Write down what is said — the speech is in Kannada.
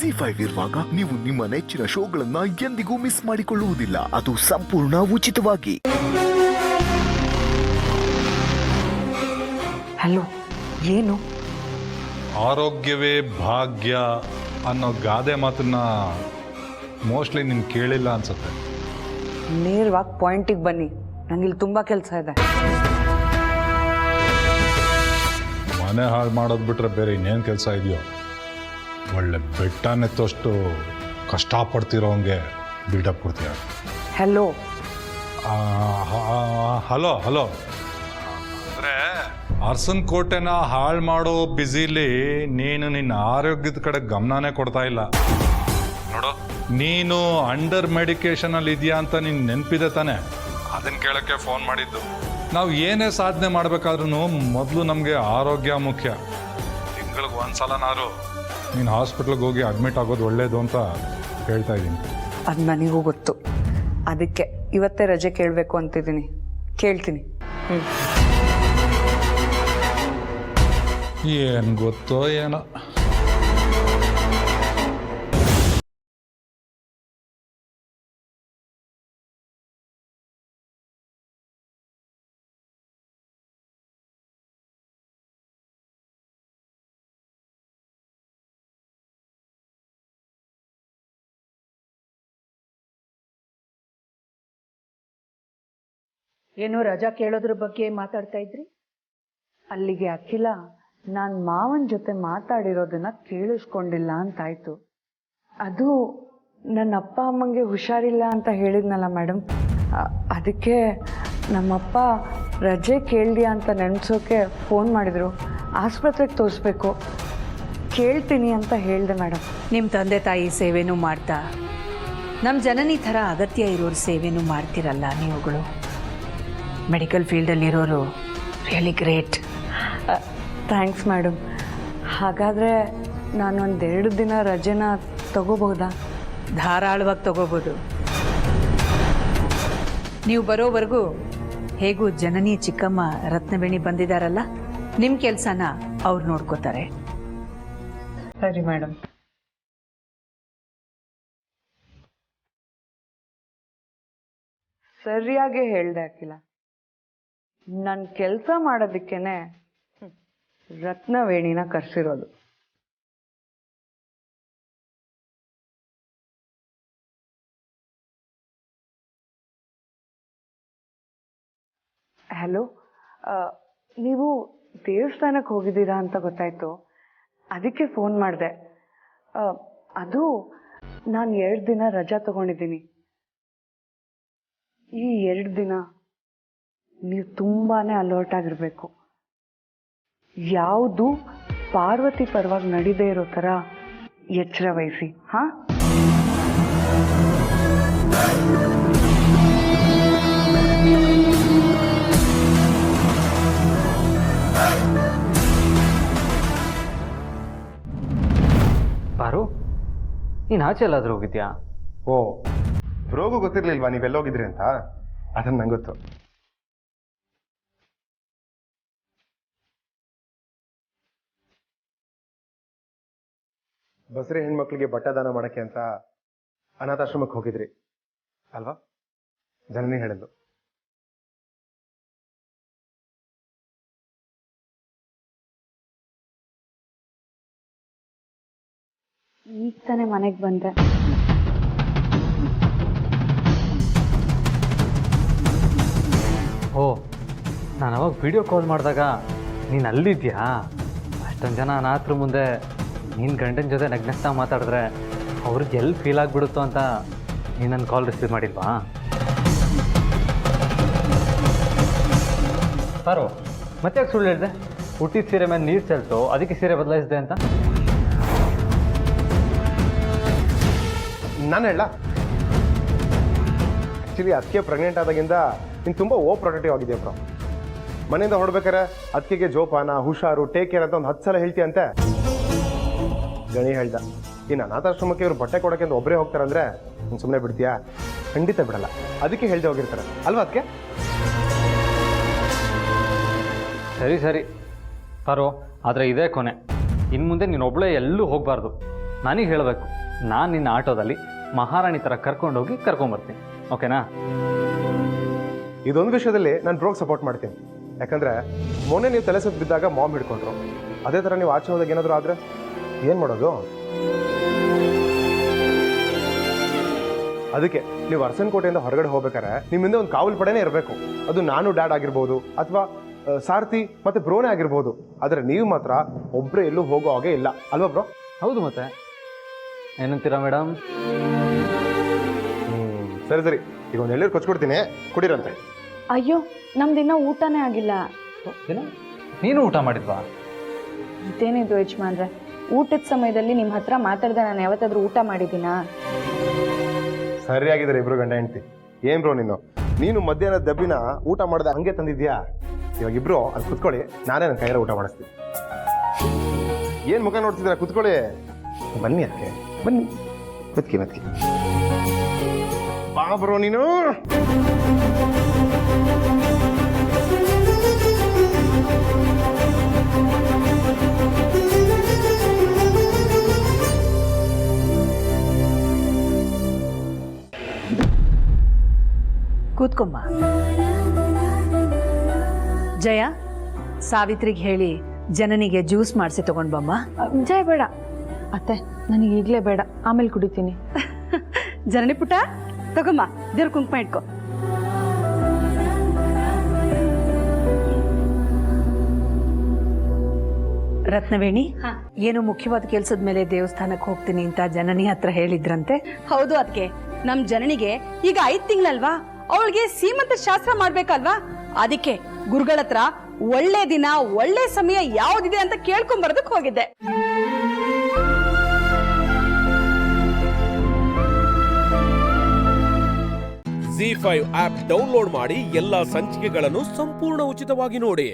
ZEE5 ಇರುವಾಗ ನೀವು ನಿಮ್ಮ ನೆಚ್ಚಿನ ಶೋಗಳನ್ನ ಎಂದಿಗೂ ಮಿಸ್ ಮಾಡಿಕೊಳ್ಳುವುದಿಲ್ಲ. ಅದು ಸಂಪೂರ್ಣ ಉಚಿತವಾಗಿ. ಹಲೋ, ಏನು? ಆರೋಗ್ಯವೇ ಭಾಗ್ಯ ಅನ್ನೋ ಗಾದೆ ಮಾತನ್ನ ಮೋಸ್ಟ್ಲಿ ನೀನು ಕೇಳಿಲ್ಲ ಅನ್ಸುತ್ತೆ. ನೇರವಾಗಿ ಪಾಯಿಂಟಿಗೆ ಬನ್ನಿ, ನಂಗಿಲ್ಲಿ ತುಂಬ ಕೆಲಸ ಇದೆ. ಮನೆ ಹಾಳು ಮಾಡೋದು ಬಿಟ್ರೆ ಬೇರೆ ಇನ್ನೇನು ಕೆಲಸ ಇದೆಯೋ? ಒಳ್ಳೆ ಬೆಟ್ಟನೆತ್ತಷ್ಟು ಕಷ್ಟಪಡ್ತಿರೋಂಗೆ ಬಿಲ್ಡಪ್ ಕೊಡ್ತೀಯ. ಹಲೋ ಹಲೋ ಹಲೋ ಅಂದರೆ ಅರ್ಸನ್ ಕೋಟೆನ ಹಾಳು ಮಾಡೋ ಬ್ಯುಸಿಲಿ ನೀನು ನಿನ್ನ ಆರೋಗ್ಯದ ಕಡೆ ಗಮನನೇ ಕೊಡ್ತಾ ಇಲ್ಲ ನೋಡು. ನೀನು ಅಂಡರ್ ಮೆಡಿಕೇಶನಲ್ಲಿ ಇದೆಯಾ ಅಂತ ನೀನು ನೆನಪಿದೆ ತಾನೆ? ಅದನ್ನು ಕೇಳೋಕ್ಕೆ ಫೋನ್ ಮಾಡಿದ್ದು. ನಾವು ಏನೇ ಸಾಧನೆ ಮಾಡಬೇಕಾದ್ರೂ ಮೊದಲು ನಮಗೆ ಆರೋಗ್ಯ ಮುಖ್ಯ. ತಿಂಗಳಿಗೆ ಒಂದ್ಸಲನಾರು ನೀನು ಹಾಸ್ಪಿಟ್ಲಿಗೆ ಹೋಗಿ ಅಡ್ಮಿಟ್ ಆಗೋದು ಒಳ್ಳೇದು ಅಂತ ಹೇಳ್ತಾ ಇದ್ದೀನಿ. ಅದು ನನಗೂ ಗೊತ್ತು, ಅದಕ್ಕೆ ಇವತ್ತೇ ರಜೆ ಕೇಳಬೇಕು ಅಂತಿದ್ದೀನಿ. ಕೇಳ್ತೀನಿ. ಏನು ಗೊತ್ತೋ ಏನೋ. ಏನೋ ರಜಾ ಕೇಳೋದ್ರ ಬಗ್ಗೆ ಮಾತಾಡ್ತಾ ಇದ್ರಿ? ಅಲ್ಲಿಗೆ ಅಖಿಲ ನಾನು ಮಾವನ ಜೊತೆ ಮಾತಾಡಿರೋದನ್ನ ಕೇಳಿಸ್ಕೊಂಡಿಲ್ಲ ಅಂತಾಯ್ತು. ಅದು ನನ್ನ ಅಪ್ಪ ಅಮ್ಮಂಗೆ ಹುಷಾರಿಲ್ಲ ಅಂತ ಹೇಳಿದ್ನಲ್ಲ ಮೇಡಮ್, ಅದಕ್ಕೆ ನಮ್ಮಪ್ಪ ರಜೆ ಕೇಳಿದ್ಯಾ ಅಂತ ನೆನೆಸೋಕೆ ಫೋನ್ ಮಾಡಿದರು. ಆಸ್ಪತ್ರೆಗೆ ತೋರಿಸ್ಬೇಕು, ಕೇಳ್ತೀನಿ ಅಂತ ಹೇಳಿದೆ ಮೇಡಮ್. ನಿಮ್ಮ ತಂದೆ ತಾಯಿ ಸೇವೆನೂ ಮಾಡ್ತಾ ನಮ್ಮ ಜನನಿ ಥರ ಅಗತ್ಯ ಇರೋರು ಸೇವೆನೂ ಮಾಡ್ತಿರಲ್ಲ ನೀವುಗಳು. ಮೆಡಿಕಲ್ ಫೀಲ್ಡಲ್ಲಿರೋರು ರಿಯಲಿ ಗ್ರೇಟ್. Thanks madam. ಹಾಗಾದರೆ ನಾನೊಂದೆರಡು ದಿನ ರಜೆನ ತಗೋಬಹುದಾ? ಧಾರಾಳವಾಗಿ ತಗೋಬೋದು. ನೀವು ಬರೋವರೆಗೂ ಹೇಗೂ ಜನನಿ ಚಿಕ್ಕಮ್ಮ ರತ್ನವೇಣಿ ಬಂದಿದ್ದಾರಲ್ಲ, ನಿಮ್ಮ ಕೆಲಸನ ಅವ್ರು ನೋಡ್ಕೋತಾರೆ. ಸರಿ ಮೇಡಮ್. ಸರಿಯಾಗಿ ಹೇಳ್ದೆ ಅಖಿಲ. ನನ್ನ ಕೆಲಸ ಮಾಡೋದಕ್ಕೇನೆ ರತ್ನವೇಣಿನ ಕರೆಸಿರೋದು. ಹಲೋ, ನೀವು ದೇವಸ್ಥಾನಕ್ಕೆ ಹೋಗಿದ್ದೀರಾ ಅಂತ ಗೊತ್ತಾಯ್ತು, ಅದಕ್ಕೆ ಫೋನ್ ಮಾಡಿದೆ. ಅದು ನಾನು 2 ದಿನ ರಜಾ ತಗೊಂಡಿದ್ದೀನಿ. ಈ 2 ದಿನ ನೀವು ತುಂಬಾನೇ ಅಲರ್ಟ್ ಆಗಿರಬೇಕು. ಯಾವುದು ಪಾರ್ವತಿ ಪರವಾಗಿ ನಡೀದೇ ಇರೋ ಥರ ಎಚ್ಚರ ವಹಿಸಿ. ಹಾಂ? ಪಾರು, ನೀನು ಆಚೆ ಎಲ್ಲಾದ್ರೂ ಹೋಗಿದ್ಯಾ? ಓ, ಬ್ರೋಗೂ ಗೊತ್ತಿರ್ಲಿಲ್ವಾ ನೀವೆಲ್ಲೋಗಿದ್ರಿ ಅಂತ? ಅದನ್ನ ನಂಗೆ ಗೊತ್ತು. ಬಸರಿ ಹೆಣ್ಮಕ್ಳಿಗೆ ಬಟ್ಟದಾನ ಮಾಡಕ್ಕೆ ಅಂತ ಅನಾಥಾಶ್ರಮಕ್ಕೆ ಹೋಗಿದ್ರಿ ಅಲ್ವಾ? ಜನನಿ ಹೇಳಿದ್ಲು. ಈಗ ತಾನೇ ಮನೆಗೆ ಬಂದೆ. ಓ, ನಾನು ಅವಾಗ ವಿಡಿಯೋ ಕಾಲ್ ಮಾಡಿದಾಗ ನೀನು ಅಲ್ಲಿದ್ಯಾ? ಅಷ್ಟೊಂದು ಜನ ಅನಾಥರ ಮುಂದೆ ನೀನು ಗಂಡನ ಜೊತೆ ನಗ್ನಗ್ತಾ ಮಾತಾಡಿದ್ರೆ ಅವ್ರಿಗೆ ಎಲ್ಲಿ ಫೀಲ್ ಆಗಿಬಿಡುತ್ತೋ ಅಂತ ನೀನು ನನ್ನ ಕಾಲ್ ರಿಸೀವ್ ಮಾಡಿಲ್ವಾ? ಪಾರು, ಮತ್ತೆ ಯಾಕೆ ಸುಳ್ಳು ಹೇಳಿದೆ? ಹುಟ್ಟಿದ ಸೀರೆ ಮೇಲೆ ನೀರು ಚೆಲ್ತು, ಅದಕ್ಕೆ ಸೀರೆ ಬದಲಾಯಿಸಿದೆ ಅಂತ. ನಾನು ಹೇಳ ಆ್ಯಕ್ಚುಲಿ ಅದಕ್ಕೆ ಪ್ರೆಗ್ನೆಂಟ್ ಆದಾಗಿಂದ ನೀನು ತುಂಬ ಪ್ರೊಟೆಕ್ಟಿವ್ ಆಗಿದೆಯಾ ಬ್ರೋ. ಮನೆಯಿಂದ ಹೊರಡ್ಬೇಕಾರೆ ಅದಕ್ಕೆ ಜೋಪಾನ, ಹುಷಾರು, ಟೇಕ್ ಕೇರ್ ಅಂತ ಒಂದು 10 ಸಲ ಹೇಳ್ತೀಯಂತೆ. ಗಣಿ ಹೇಳ್ದ, ಇನ್ನು ಅನಾಥಾಶ್ರಮಕ್ಕೆ ಇವರು ಬಟ್ಟೆ ಕೊಡೋಕೆ ಅಂತ ಒಬ್ಬರೇ ಹೋಗ್ತಾರಂದ್ರೆ ನೀನು ಸುಮ್ಮನೆ ಬಿಡ್ತೀಯಾ? ಖಂಡಿತ ಬಿಡಲ್ಲ. ಅದಕ್ಕೆ ಹೇಳ್ದೆ ಹೋಗಿರ್ತಾರೆ ಅಲ್ವಾ? ಅದಕ್ಕೆ ಸರಿ ಸರಿ ಪಾರು, ಆದರೆ ಇದೇ ಕೊನೆ. ಇನ್ನು ಮುಂದೆ ನೀನು ಒಬ್ಬಳೇ ಎಲ್ಲೂ ಹೋಗಬಾರ್ದು. ನನಗೆ ಹೇಳಬೇಕು, ನಾನು ನಿನ್ನ ಆಟೋದಲ್ಲಿ ಮಹಾರಾಣಿ ಥರ ಕರ್ಕೊಂಡೋಗಿ ಕರ್ಕೊಂಬರ್ತೀನಿ. ಓಕೆನಾ? ಇದೊಂದು ವಿಷಯದಲ್ಲಿ ನಾನು ಬ್ರೋಗ್ ಸಪೋರ್ಟ್ ಮಾಡ್ತೀನಿ. ಯಾಕಂದರೆ ಮೊನ್ನೆ ನೀವು ತಲೆ ಸುತ್ತ ಬಿದ್ದಾಗ ಮಾಮ್ ಹಿಡ್ಕೊಂಡ್ರು. ಅದೇ ಥರ ನೀವು ಆಚೆ ಹೋದಾಗ ಏನಾದರೂ ಆದರೆ ಏನು ಮಾಡೋದು? ಅದಕ್ಕೆ ನೀವು ಅರಸನಕೋಟೆಯಿಂದ ಹೊರಗಡೆ ಹೋಗ್ಬೇಕಾರೆ ನಿಮ್ಮಿಂದ ಒಂದು ಕಾವಲು ಪಡೆನೇ ಇರಬೇಕು. ಅದು ನಾನು ಡ್ಯಾಡ್ ಆಗಿರ್ಬೋದು ಅಥವಾ ಸಾರಥಿ ಮತ್ತು ಬ್ರೋನೇ ಆಗಿರ್ಬೋದು. ಆದರೆ ನೀವು ಮಾತ್ರ ಒಬ್ಬರೇ ಎಲ್ಲೂ ಹೋಗೋ ಹಾಗೆ ಇಲ್ಲ ಅಲ್ವಾ ಬ್ರೋ? ಹೌದು, ಮತ್ತೆ ಏನಂತೀರಾ ಮೇಡಮ್? ಸರಿ ಸರಿ, ಈಗ ಒಂದು ಎಳ್ಳೀರು ಕೊಚ್ಕೊಡ್ತೀನಿ, ಕುಡಿರಂತೆ. ಅಯ್ಯೋ ನಮ್ದಿನ್ನ ಊಟನೇ ಆಗಿಲ್ಲ. ಏನು, ನೀನು ಊಟ ಮಾಡಿದ್ವಾ? ಇದೇನಿದು ಯಜಮಾನ್ರೆ, ಊಟದ ಸಮಯದಲ್ಲಿ ನಿಮ್ಮ ಹತ್ರ ಮಾತಾಡ್ದೆ ನಾನು ಯಾವತ್ತಾದ್ರೂ ಊಟ ಮಾಡಿದ್ದೀನಾ? ಸರಿಯಾಗಿದ್ದಾರೆ ಇಬ್ರು ಗಂಡ ಹೆಂಡ್ತಿ. ಏನ್ ಬ್ರೋ ನೀನು ಮಧ್ಯಾಹ್ನ ದಬ್ಬಿನ ಊಟ ಮಾಡ್ದೆ ಹಂಗೆ ತಂದಿದ್ಯಾ? ಇವಾಗ ಇಬ್ರು ಅಲ್ಲಿ ಕುತ್ಕೊಳ್ಳಿ, ನಾನೇ ನನ್ನ ಕೈಯಲ್ಲಿ ಊಟ ಮಾಡಿಸ್ತೀನಿ. ಏನ್ ಮುಖ ನೋಡ್ತಿದ್ದೀರಾ? ಕುತ್ಕೊಳ್ಳಿ, ಬನ್ನಿ ಅದಕ್ಕೆ ಬನ್ನಿ, ಮತ್ಕಿ ಬಾ ಬ್ರೋ ನೀನು. ಕೂತ್ಕೊಮ್ಮ. ಜಯ, ಸಾವಿತ್ರಿಗೆ ಹೇಳಿ ಜನನಿಗೆ ಜ್ಯೂಸ್ ಮಾಡಿಸಿ ತಗೊಂಡ್ ಬಮ್ಮ. ಜಯ ಬೇಡ ಅತ್ತೆ, ನನಗೆ ಈಗಲೇ ಬೇಡ, ಆಮೇಲೆ ಕುಡಿತೀನಿ. ಜನನಿ ಪುಟ ತಗೊಮ್ಮ, ದೇವ್ರ ಕುಂಕುಮ ಇಟ್ಕೊ. ರತ್ನವೇಣಿ, ಏನು ಮುಖ್ಯವಾದ ಕೆಲ್ಸದ ಮೇಲೆ ದೇವಸ್ಥಾನಕ್ಕೆ ಹೋಗ್ತೀನಿ ಅಂತ ಜನನಿ ಹತ್ರ ಹೇಳಿದ್ರಂತೆ? ಹೌದು ಅದಕ್ಕೆ, ನಮ್ ಜನನಿಗೆ ಈಗ 5 ತಿಂಗಳಲ್ವಾ, ಅವಳಿಗೆ ಸೀಮಂತ ಶಾಸ್ತ್ರ ಮಾಡ್ಬೇಕಲ್ವಾ, ಅದಕ್ಕೆ ಗುರುಗಳ ಹತ್ರ ಒಳ್ಳೆ ದಿನ ಒಳ್ಳೆ ಸಮಯ ಯಾವ್ದಿದೆ ಅಂತ ಕೇಳ್ಕೊಂಡ್ ಬರೋದಕ್ಕೆ ಹೋಗಿದ್ದೆ. ZEE5 ಆಪ್ ಡೌನ್ಲೋಡ್ ಮಾಡಿ ಎಲ್ಲಾ ಸಂಚಿಕೆಗಳನ್ನು ಸಂಪೂರ್ಣ ಉಚಿತವಾಗಿ ನೋಡಿ.